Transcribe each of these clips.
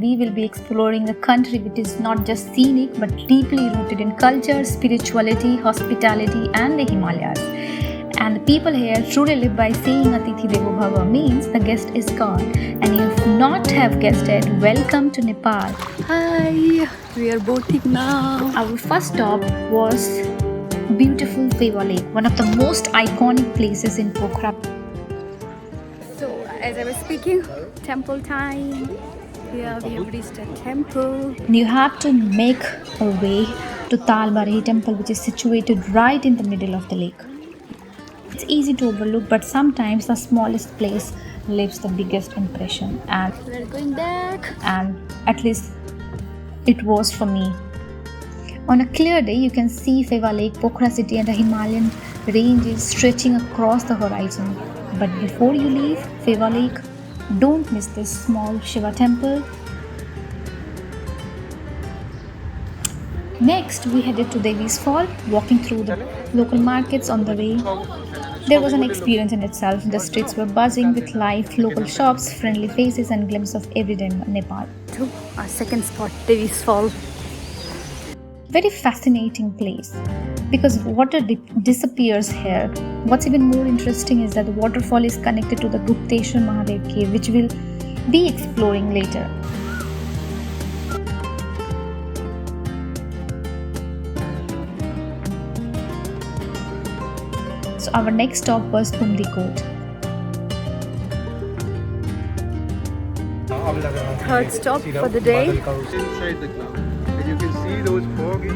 We will be exploring a country which is not just scenic but deeply rooted in culture, spirituality, hospitality and the Himalayas. And the people here truly live by saying Atithi Devo Bhava, means the guest is God. And if not have guessed it, welcome to Nepal. Hi, we are boating now. Our first stop was beautiful Fewa Lake, one of the most iconic places in Pokhara. So, as I was speaking, temple time. Here we have reached a temple. You have to make a way to Tal Barahi Temple, which is situated right in the middle of the lake. It's easy to overlook, but sometimes the smallest place leaves the biggest impression. And We're going back. And at least it was for me. On a clear day, you can see Fewa Lake, Pokhara city and the Himalayan ranges stretching across the horizon. But before you leave Fewa Lake, don't miss this small Shiva temple. Next, we headed to Devi's Fall, walking through the local markets on the way. There was an experience in itself. The streets were buzzing with life, local shops, friendly faces and glimpses of everyday Nepal. To our second spot, Devi's Fall. Very fascinating place because water disappears here. What's even more interesting is that the waterfall is connected to the Gupteshwar Mahadev cave, which we'll be exploring later. So our next stop was Pumdikot. Third stop for the day. Inside the cloud. And you can see those foggy.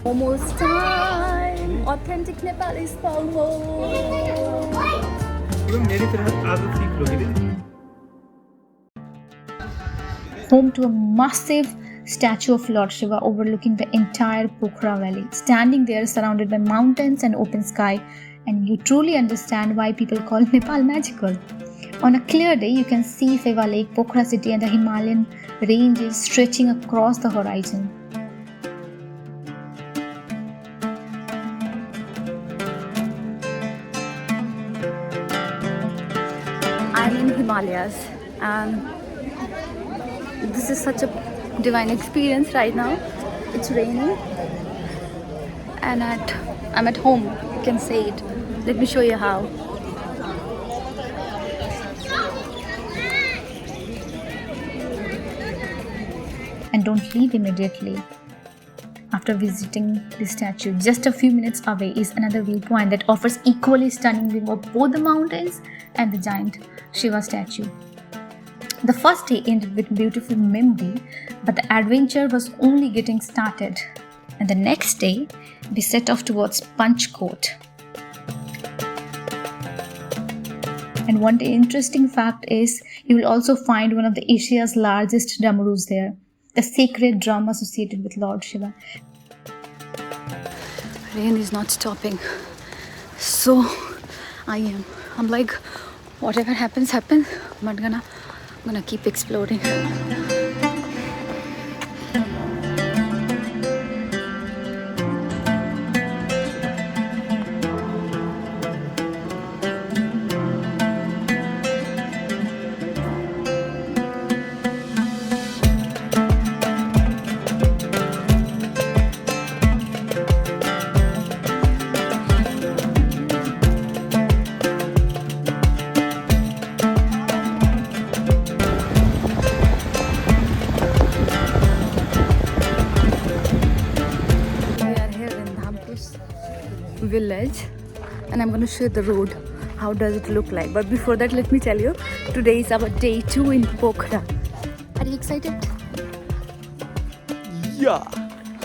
Almost time. Authentic Nepalese Pogo. Home to a massive statue of Lord Shiva overlooking the entire Pokhara valley. Standing there surrounded by mountains and open sky, and you truly understand why people call Nepal magical. On a clear day, you can see Fewa Lake, Pokhara city and the Himalayan ranges stretching across the horizon. I'm in Himalayas and this is such a divine experience right now. It's raining and I'm at home, you can say it. Let me show you how. And don't leave immediately. After visiting the statue, just a few minutes away is another viewpoint that offers equally stunning view of both the mountains and the giant Shiva statue. The first day ended with beautiful memory, but the adventure was only getting started. And the next day, we set off towards Panchkot. And one interesting fact is, you will also find one of the Asia's largest drumroos there, the sacred drum associated with Lord Shiva. Rain is not stopping. So I'm like, whatever happens, happens. I'm gonna keep exploring. Village and I'm going to show you the road. How does it look like? But before that, let me tell you, today is our day 2 in Pokhara. Are you excited? Yeah.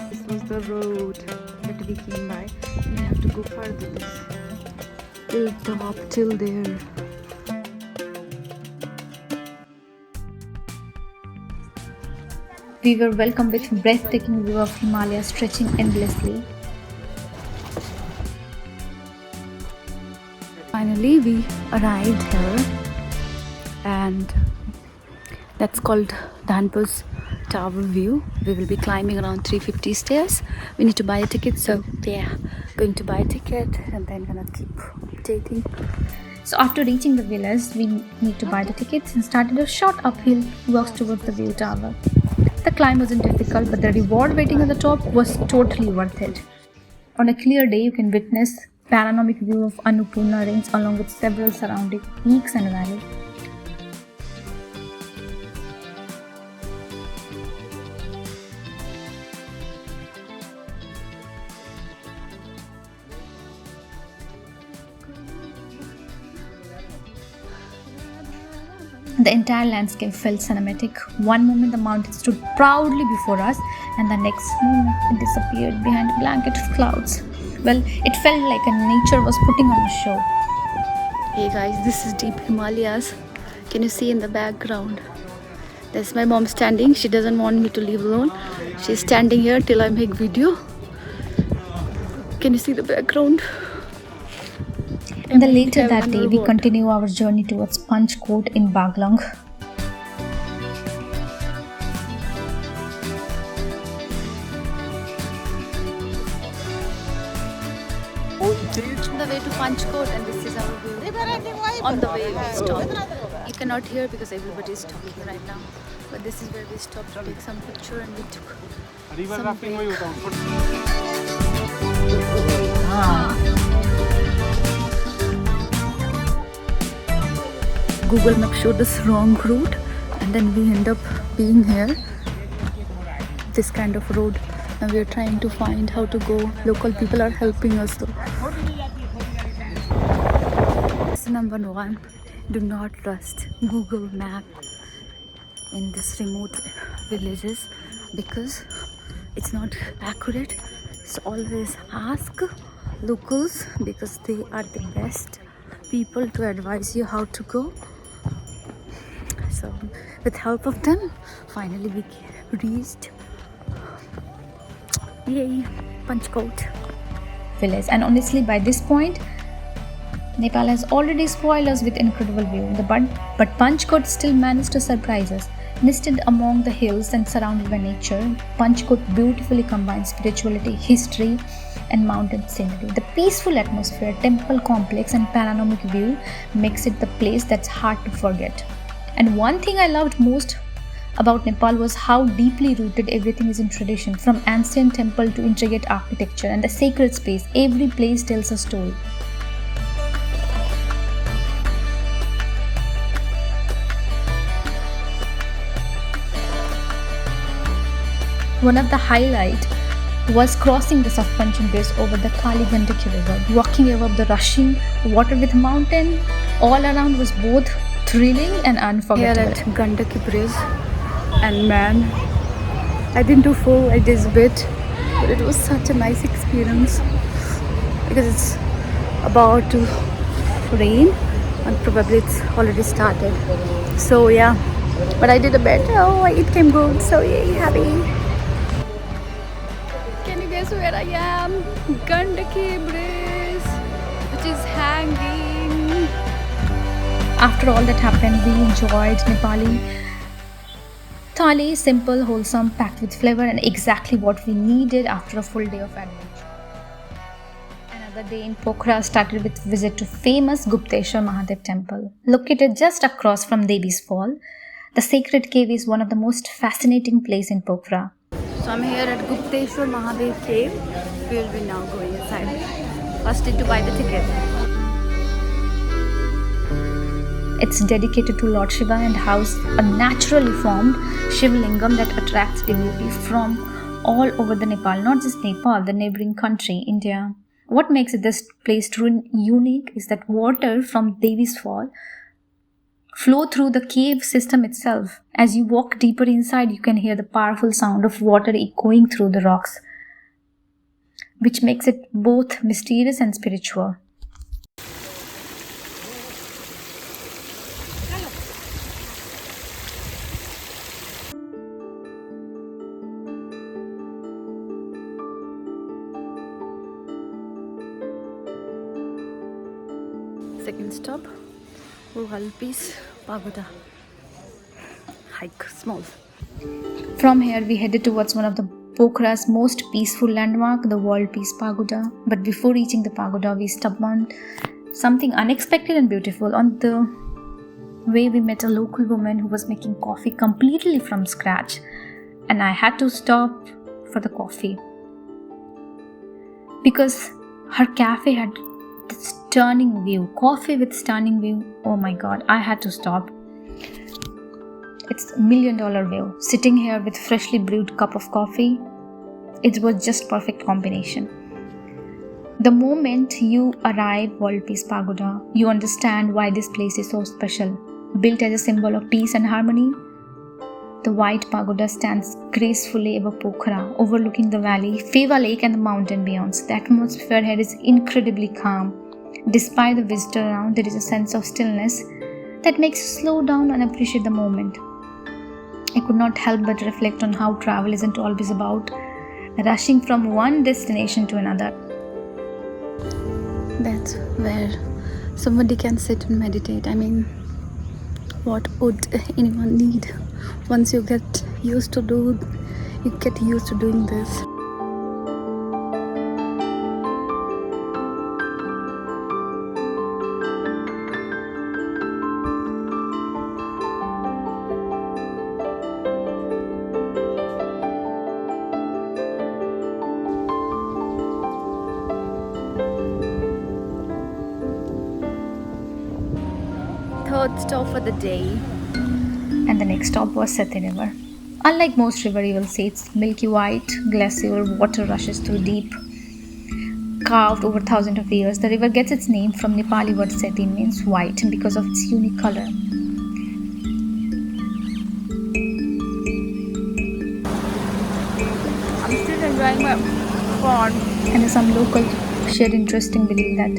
This was the road that we came by. We have to go further till top, till there. We were welcomed with breathtaking view of Himalayas stretching endlessly. Finally, we arrived here and that's called Dhampus Tower View. We will be climbing around 350 stairs. We need to buy a ticket, so yeah, going to buy a ticket and then gonna keep updating. So after reaching the village, we need to buy the tickets and started a short uphill walk towards the view tower. The climb wasn't difficult, but the reward waiting at the top was totally worth it. On a clear day, you can witness panoramic view of Annapurna Range along with several surrounding peaks and valleys. The entire landscape felt cinematic. One moment the mountain stood proudly before us, and the next moment it disappeared behind a blanket of clouds. Well, it felt like nature was putting on a show. Hey guys, this is deep Himalayas. Can you see in the background? There's my mom standing. She doesn't want me to leave alone. She's standing here till I make video. Can you see the background? And then later that day, we continue our journey towards Panchkot in Baglung. The way to Panchkot, and this is our view. On the way we stopped. You cannot hear because everybody is talking right now. But this is where we stopped to take some picture and we took some break. Google Map showed us wrong route, and then we end up being here. This kind of road, and we are trying to find how to go. Local people are helping us though. Lesson number 1: do not trust Google Map in this remote villages because it's not accurate. So always ask locals because they are the best people to advise you how to go. So with help of them, finally we reached Panchkot village. And honestly, by this point, Nepal has already spoiled us with incredible view. But Panchkot still managed to surprise us. Nested among the hills and surrounded by nature, Panchkot beautifully combines spirituality, history, and mountain scenery. The peaceful atmosphere, temple complex, and panoramic view makes it the place that's hard to forget. And one thing I loved most about Nepal was how deeply rooted everything is in tradition, from ancient temple to intricate architecture and the sacred space. Every place tells a story. One of the highlights was crossing the Subpancham Bridge over the Gandaki River, walking above the rushing water with mountain. All around was both thrilling and unforgettable. Here at Gandaki Bridge, and man, I didn't do full, I did a bit, but it was such a nice experience because it's about to rain and probably it's already started. So yeah, but I did a bit. Oh, it came good. So yay, happy. Can you guess where I am? Gandaki Bridge, which is hanging. After all that happened, we enjoyed Nepali thali, simple, wholesome, packed with flavor, and exactly what we needed after a full day of adventure. Another day in Pokhara started with a visit to famous Gupteshwar Mahadev Temple. Located just across from Devi's Fall, the sacred cave is one of the most fascinating places in Pokhara. So I'm here at Gupteshwar Mahadev cave. We will be now going inside. First need to buy the ticket. It's dedicated to Lord Shiva and houses a naturally formed Shiva Lingam that attracts devotees from all over the Nepal, not just Nepal, the neighboring country, India. What makes this place truly unique is that water from Devi's Fall flow through the cave system itself. As you walk deeper inside, you can hear the powerful sound of water echoing through the rocks, which makes it both mysterious and spiritual. Second stop, Royal Peace Pagoda. Hike, small. From here, we headed towards one of the Pokhara's most peaceful landmark, the World Peace Pagoda. But before reaching the pagoda, we stopped something unexpected and beautiful. On the way, we met a local woman who was making coffee completely from scratch, and I had to stop for the coffee because her cafe had this stunning view. Coffee with stunning view. Oh my god, I had to stop. It's $1 million view. Sitting here with freshly brewed cup of coffee, it was just perfect combination. The moment you arrive World Peace Pagoda, you understand why this place is so special. Built as a symbol of peace and harmony, the white pagoda stands gracefully above Pokhara, overlooking the valley, Fewa Lake and the mountain beyond. The atmosphere here is incredibly calm. Despite the visitor around, there is a sense of stillness that makes you slow down and appreciate the moment. I could not help but reflect on how travel isn't always about rushing from one destination to another. That's where somebody can sit and meditate. I mean, what would anyone need? Once you get used to doing this. Third stop for the day. And the next stop was Seti River. Unlike most river, you will see its milky white, glacial water rushes through deep, carved over thousands of years. The river gets its name from Nepali word Seti, means white, because of its unique color. I'm still enjoying my fun. And some local shared interesting belief that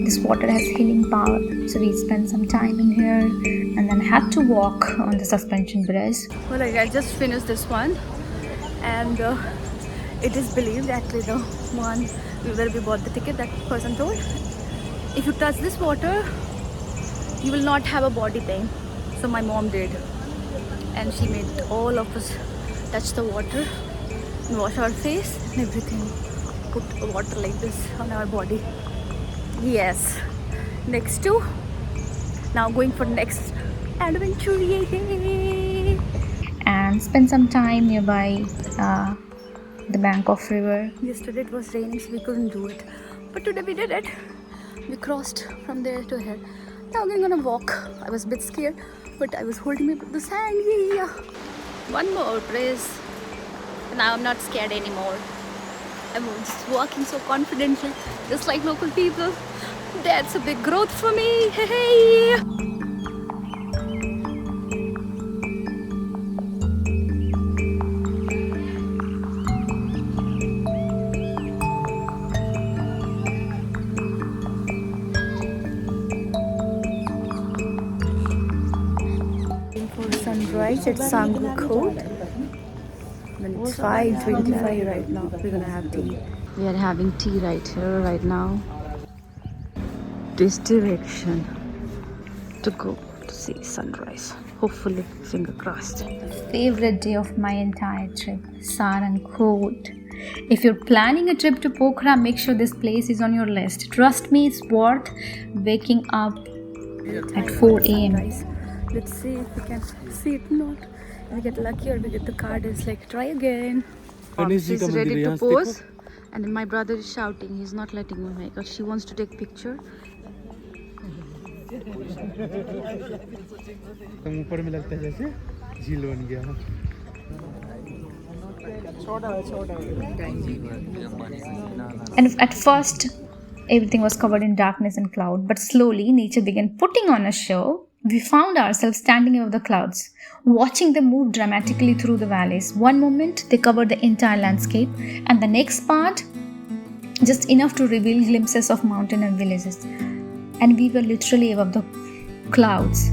this water has healing power. So we spent some time in here and then had to walk on the suspension bridge. Well, I just finished this one, and it is believed, actually the one where we bought the ticket, that person told, if you touch this water, you will not have a body pain. So my mom did, and she made all of us touch the water and wash our face and everything. Put water like this on our body. Yes. Next to, now going for next adventure. Yay! And spend some time nearby the bank of river. Yesterday it was raining, so we couldn't do it, but today we did it. We crossed from there to here. Now we're gonna walk. I was a bit scared, but I was holding me with the sand. Yeah. One more, please. Now I'm not scared anymore. I'm just walking so confidently, just like local people. That's a big growth for me. Hey! For sunrise at Sarangkot. It's 5:25 right now. We're gonna have tea. We are having tea right here, right now. This direction to go to see sunrise. Hopefully, finger crossed. Favorite day of my entire trip, Sarangkot. If you're planning a trip to Pokhara, make sure this place is on your list. Trust me, it's worth waking up at 4 a.m. Let's see if we can see it or not. If we get lucky or we get the card, it's like try again. She's ready to pose, and then my brother is shouting. He's not letting me make because she wants to take picture. ऊपर में लगता है जैसे झील बन गया. And at first, everything was covered in darkness and cloud, but slowly nature began putting on a show. We found ourselves standing above the clouds, watching them move dramatically through the valleys. One moment, they covered the entire landscape, and the next part, just enough to reveal glimpses of mountain and villages. And we were literally above the clouds.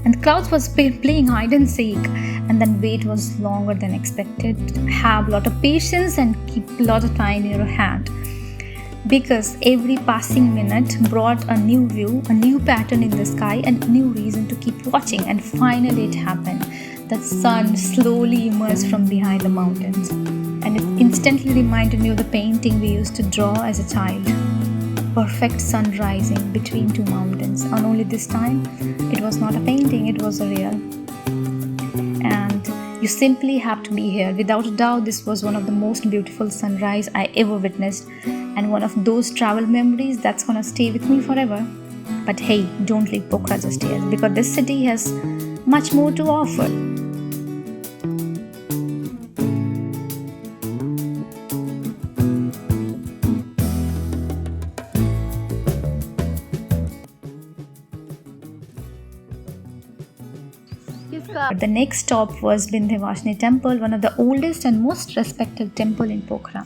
And the clouds was playing hide and seek, and then wait was longer than expected. Have a lot of patience and keep a lot of time in your hand, because every passing minute brought a new view, a new pattern in the sky, and a new reason to keep watching. And finally it happened. The sun slowly emerged from behind the mountains, and it instantly reminded me of the painting we used to draw as a child. perfect sun rising between two mountains. And only this time, it was not a painting, it was a real. And you simply have to be here. Without a doubt, this was one of the most beautiful sunrise I ever witnessed, and one of those travel memories that's gonna stay with me forever. But hey, don't leave Pokhara just yet, because this city has much more to offer. The next stop was Bindhyabasini Temple, one of the oldest and most respected temple in Pokhara.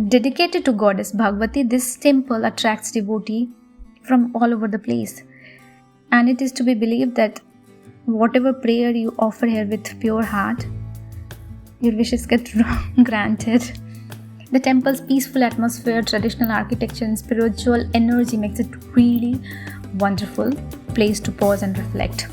Dedicated to goddess Bhagavati, this temple attracts devotees from all over the place. And it is to be believed that whatever prayer you offer here with pure heart, your wishes get granted. The temple's peaceful atmosphere, traditional architecture, and spiritual energy makes it really wonderful place to pause and reflect.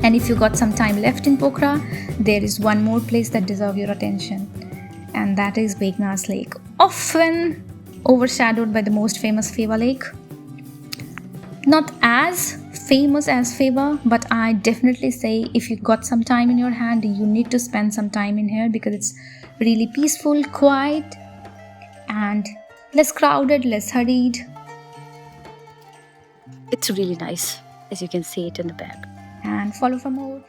And if you got some time left in Pokhara, there is one more place that deserves your attention, and that is Begnas Lake, often overshadowed by the most famous Fewa Lake. Not as famous as Fewa, but I definitely say if you got some time in your hand, you need to spend some time in here, because it's really peaceful, quiet, and less crowded, less hurried. It's really nice, as you can see it in the back. And follow for more.